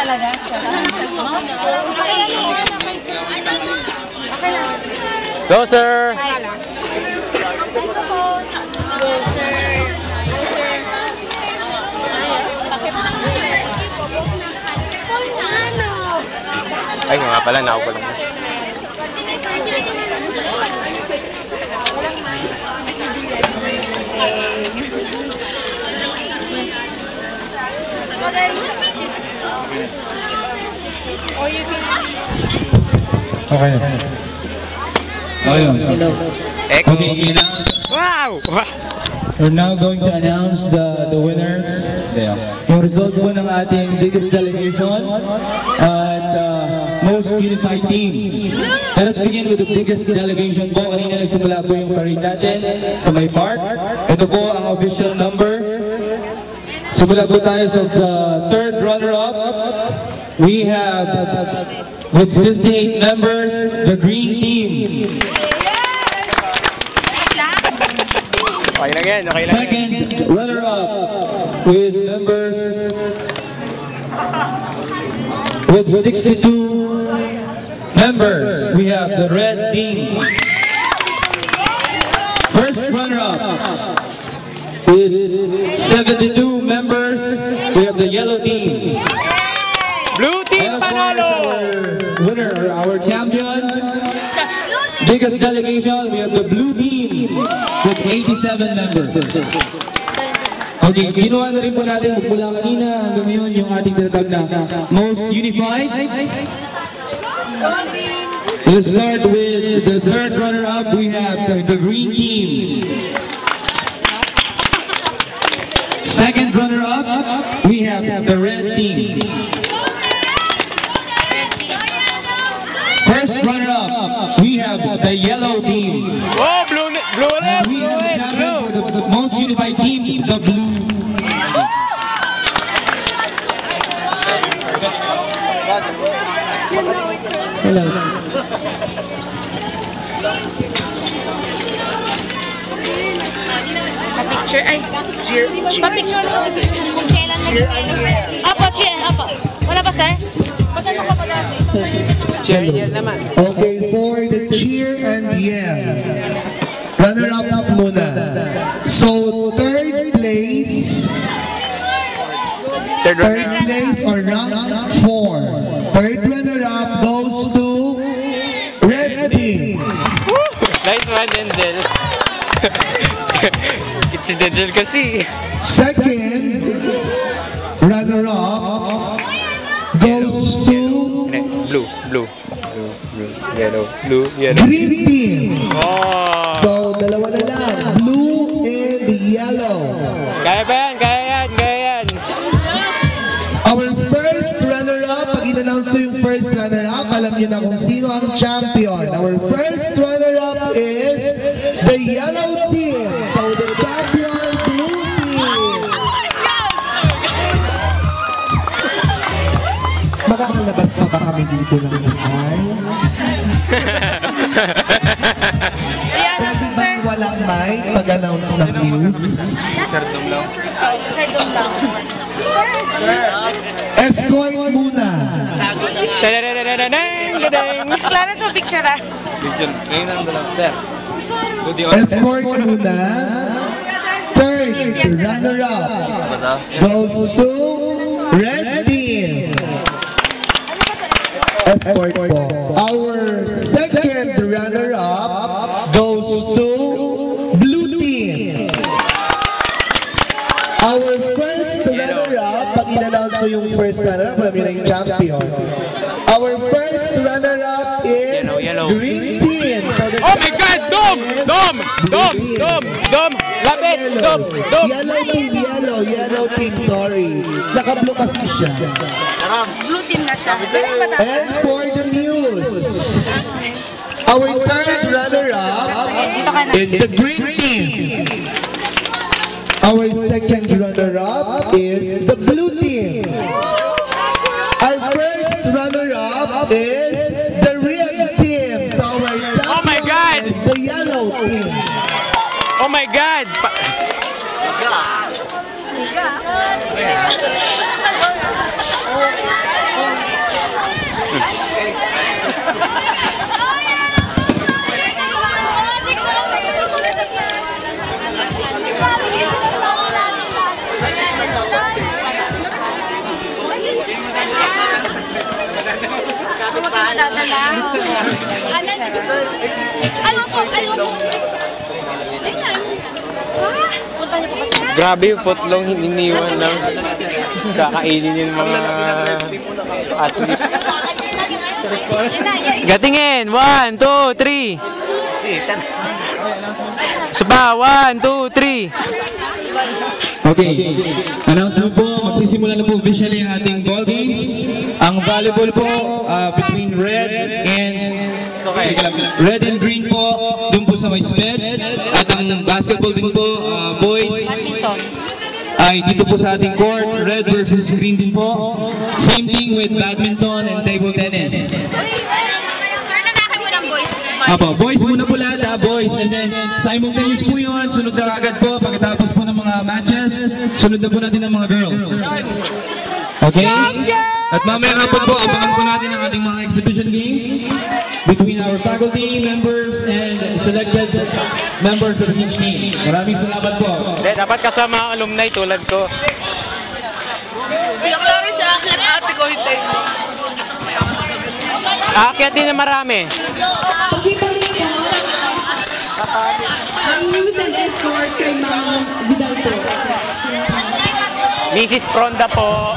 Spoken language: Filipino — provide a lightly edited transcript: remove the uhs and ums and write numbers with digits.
talaga. Go, sir! Ay, nga pala, naupo lang. Okay. Okay, Wow! we're now going to announce the winners. Yung result po ng ating biggest delegation at most unified team. Let us begin with the biggest delegation po. Kanina nagsimula po yung parade natin sa may park. Ito po ang official number. Simula po tayo sa third runner-up. We have, with 58 members, the green team. Okay lang yan, okay lang yan. Second runner-up with members with 62 members. We have the red team. First runner-up with 72 members. We have the yellow team. Blue team panalo! Our winner, our champion, biggest delegation, we have the blue team with 87 members. Okay, ginawa na rin po natin mula kanina hanggang ngayon yung ating tinatag na most unified. Let's start with the third runner-up. We have the green team. Second runner-up, we have the red team. First runner-up, we have the yellow team. Oh, blue ulit, And we blue have ulit, blue! the most unified team, the blue. Hello. Pa-picture, ay, pa-picture mo kung kailan nag-cheer. Apo, cheer, apo. Wala ba, sir? Ba't ano ka pa dati? Okay, for the cheer and yell. Runner-up muna. So, third place or round 4. Third runner-up goes to red team. Nice one, Denzel. It's si Denzel kasi. Second runner-up goes to Blue, yellow, green team. Oh! So, dalawa na lang. Blue and yellow. Kaya ba yan? Kaya yan! Our first runner-up, pag in-announce ko yung first runner-up, alam niyo na kung sino ang champion. Our first runner-up is the yellow team. So, the champion, blue team. Makakalabas pa ba kami dito ng bahay? Pwede ba walang mic pag-announce ng news? Sardong lang. Escort muna. Klaro to picture, ah. Ngayon na lang, sir. Escort muna. Third runner-up goes to red team. Escort po. Our second runner-up goes to blue team. Our first runner-up, pag in-announce ko yung first runner-up, alam yun na yung champion. Our first runner-up is Yellow. green team. So the Oh my God! Dom! Lapit! Dom! Yellow team, sorry. Naka-blue kasi siya. Blue team na siya. And for the news, our third runner-up is the green team. Our second runner-up is the blue team. Our first runner-up is the red team. So our Oh my God! is the yellow team. Oh my God! Grabe yung footlong iniwan lang. Kakainin yung mga athletes. Gatingin! 1, 2, 3. Saba, 1, 2, 3. Okay. Announcement po, magsisimula na po officially ang ating ball game. Ang volleyball po, between red and green po, dun po sa may sped. At ang basketball din po, boys, ay dito po sa ating court, red versus green din po. Same thing with badminton and table tennis. Apo, boys muna po lahat, boys. And then, simultaneous po yun. Sunod na agad po. Pagkatapos po ng mga matches, sunod na po natin ang mga girls. Okay? At mamaya nga po, abangan po natin ang ating mga exhibition games between our faculty members and selected members of each team. Maraming salamat po. Dapat kasama ang alumni tulad ko. Klaro sa akin, ate ko hindi. Aakyat din na marami. Ang news and escort kay Ma'am Vidal po. Mrs. Fronda po.